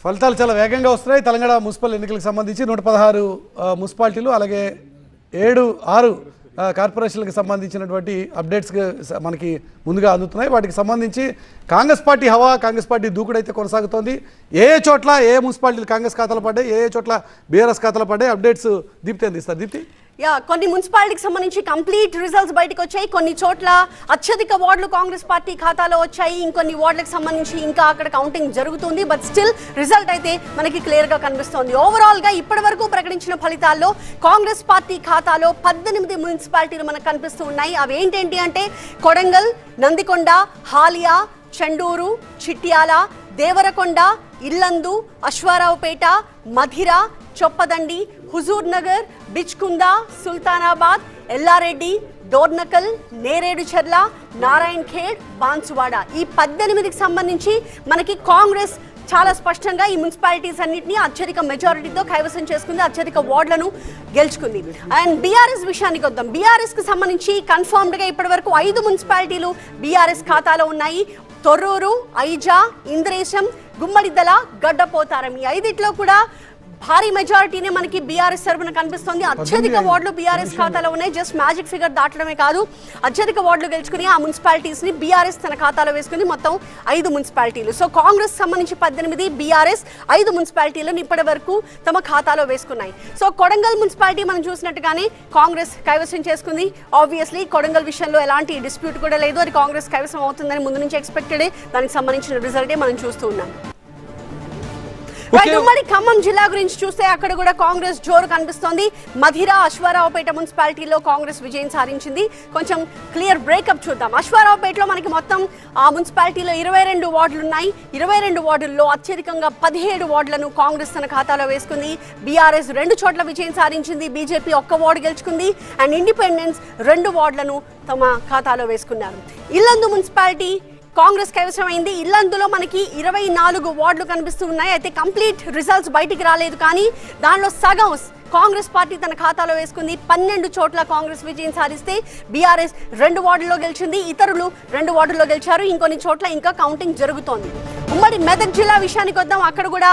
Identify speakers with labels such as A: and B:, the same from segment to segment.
A: ఫలితాలు చాలా వేగంగా వస్తున్నాయి. తెలంగాణ మున్సిపల్ ఎన్నికలకు సంబంధించి 116 మున్సిపాలిటీలు అలాగే 6 కార్పొరేషన్లకు సంబంధించినటువంటి అప్డేట్స్ మనకి ముందుగా అందుతున్నాయి. వాటికి సంబంధించి కాంగ్రెస్ పార్టీ హవా, కాంగ్రెస్ పార్టీ దూకుడైతే కొనసాగుతోంది. ఏ చోట్ల ఏ మున్సిపాలిటీలు కాంగ్రెస్ ఖాతాలు పడ్డాయి, ఏ చోట్ల బీఆర్ఎస్ ఖాతాలు పడ్డాయి, అప్డేట్స్ దీప్తి అందిస్తారు. దీప్తి,
B: కొన్ని మున్సిపాలిటీకి సంబంధించి కంప్లీట్ రిజల్ట్స్ బయటకు వచ్చాయి. కొన్ని చోట్ల అత్యధిక వార్డులు కాంగ్రెస్ పార్టీ ఖాతాలో వచ్చాయి. ఇంకొన్ని వార్డులకు సంబంధించి ఇంకా అక్కడ కౌంటింగ్ జరుగుతుంది. బట్ స్టిల్ రిజల్ట్ అయితే మనకి క్లియర్ గా కనిపిస్తోంది. ఓవరాల్ గా ఇప్పటి వరకు ప్రకటించిన ఫలితాల్లో కాంగ్రెస్ పార్టీ ఖాతాలో 18 మున్సిపాలిటీలు మనకు కనిపిస్తూ ఉన్నాయి. అవి ఏంటంటి అంటే కొడంగల్, నందికొండ, హాలియా, చెండూరు, చిట్యాల, దేవరకొండ, ఇల్లందు, అశ్వారావుపేట, మధిర, చొప్పదండి, హుజూర్ నగర్, బిచ్కుందా, సుల్తానాబాద్, ఎల్లారెడ్డి, డోర్నకల్, నేరేడుచర్ల, నారాయణ్ ఖేడ్, బాన్సువాడ. ఈ 18కి సంబంధించి మనకి కాంగ్రెస్ చాలా స్పష్టంగా ఈ మున్సిపాలిటీస్ అన్నింటినీ అత్యధిక మెజారిటీతో కైవసం చేసుకుంది, అత్యధిక వార్డులను గెలుచుకుంది. అండ్ బీఆర్ఎస్ విషయానికి వద్దాం. బీఆర్ఎస్కి సంబంధించి కన్ఫర్మ్డ్గా ఇప్పటి వరకు 5 మున్సిపాలిటీలు బీఆర్ఎస్ ఖాతాలో ఉన్నాయి. తొర్రూరు, ఐజా, ఇంద్రేశం, గుమ్మడిద్దల, గడ్డపోతారం. ఈ 5ట్లో కూడా భారీ మెజారిటీనే మనకి బీఆర్ఎస్ తరఫున కనిపిస్తోంది. అత్యధిక వార్డులు బీఆర్ఎస్ ఖాతాలో ఉన్నాయి. జస్ట్ మ్యాజిక్ ఫిగర్ దాటడమే కాదు, అత్యధిక వార్డులు గెలుచుకుని ఆ మున్సిపాలిటీస్ ని బీఆర్ఎస్ తన ఖాతాలో వేసుకుంది. మొత్తం 5 మున్సిపాలిటీలు. సో కాంగ్రెస్ సంబంధించి 18, బీఆర్ఎస్ 5 మున్సిపాలిటీలను ఇప్పటి వరకు తమ ఖాతాలో వేసుకున్నాయి. సో కొడంగల్ మున్సిపాలిటీ మనం చూసినట్టుగానే కాంగ్రెస్ కైవసం చేసుకుంది. ఆబ్వియస్లీ కొడంగల్ విషయంలో ఎలాంటి డిస్ప్యూట్ కూడా లేదు. అది కాంగ్రెస్ కైవసం అవుతుందని ముందు నుంచి ఎక్స్పెక్టెడే. దానికి సంబంధించిన రిజల్టే మనం చూస్తూ ఉన్నాం. ఉమ్మడి ఖమ్మం జిల్లా గురించి చూస్తే అక్కడ కూడా కాంగ్రెస్ జోరు కనిపిస్తోంది. మధిర, అశ్వారావుపేట మున్సిపాలిటీలో కాంగ్రెస్ విజయం సాధించింది. కొంచెం క్లియర్ బ్రేకప్ చూద్దాం. అశ్వారావుపేటలో మనకి మొత్తం ఆ మున్సిపాలిటీలో 22 వార్డులు ఉన్నాయి. 22 వార్డుల్లో అత్యధికంగా 17 వార్డులను కాంగ్రెస్ తన ఖాతాలో వేసుకుంది. బీఆర్ఎస్ 2 చోట్ల విజయం సాధించింది. బీజేపీ 1 వార్డు గెలుచుకుంది. అండ్ ఇండిపెండెన్స్ 2 వార్డులను తమ ఖాతాలో వేసుకున్నారు. ఇల్లందు మున్సిపాలిటీ కాంగ్రెస్ కైవసమైంది. ఇల్లందులో మనకి 24 వార్డులు కనిపిస్తూ ఉన్నాయి. అయితే కంప్లీట్ రిజల్ట్స్ బయటికి రాలేదు, కానీ దానిలో సగం కాంగ్రెస్ పార్టీ తన ఖాతాలో వేసుకుంది. 12 చోట్ల కాంగ్రెస్ విజయం సాధిస్తే బీఆర్ఎస్ 2 వార్డుల్లో గెలిచింది. ఇతరులు 2 వార్డుల్లో గెలిచారు. ఇంకొన్ని చోట్ల ఇంకా కౌంటింగ్ జరుగుతోంది. ఉమ్మడి మెదక్ జిల్లా విషయానికి వద్దాం. అక్కడ కూడా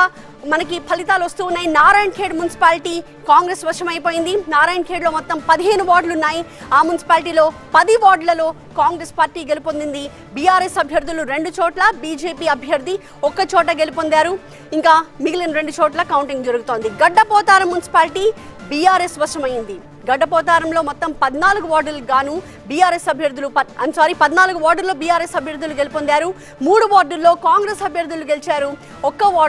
B: మనకి ఫలితాలు వస్తూ ఉన్నాయి. నారాయణ్ ఖేడ్ మున్సిపాలిటీ కాంగ్రెస్ వశమైపోయింది. నారాయణ్ ఖేడ్లో మొత్తం 15 వార్డులు ఉన్నాయి. ఆ మున్సిపాలిటీలో 10 వార్డులలో కాంగ్రెస్ పార్టీ గెలుపొందింది. బీఆర్ఎస్ అభ్యర్థులు 2 చోట్ల, బీజేపీ అభ్యర్థి 1 చోట గెలుపొందారు. ఇంకా మిగిలిన 2 చోట్ల కౌంటింగ్ జరుగుతోంది. Gaddapotharam municipality BRS వశమైంది. గడ్డపోతారంలో మొత్తం 14 వార్డులకు గాను బీఆర్ఎస్ అభ్యర్థులు 14 వార్డుల్లో బీఆర్ఎస్ అభ్యర్థులు గెలుపొందారు. 3 వార్డుల్లో కాంగ్రెస్ అభ్యర్థులు గెలిచారు. 1 వార్డు